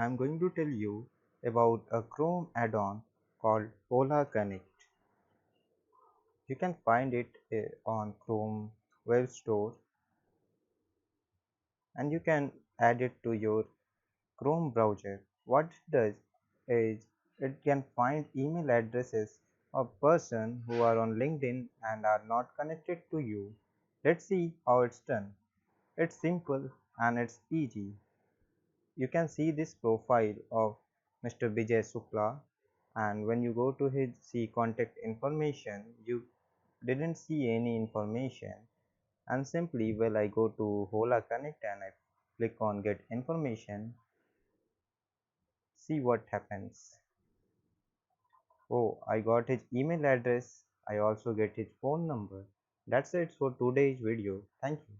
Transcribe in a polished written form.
I am going to tell you about a Chrome add-on called hollaconnect. You can find it on Chrome Web Store, and you can add it to your Chrome browser. What it does is it can find email addresses of person who are on LinkedIn and are not connected to you. Let's see how it's done. It's simple and it's easy. You can see this profile of Mr. Vijay Shukla, and when you go to his see contact information, you didn't see any information, and simply I go to Hola Connect and I click on get information. See what happens. Oh, I got his email address. I also get his phone number. That's it for today's video. Thank you.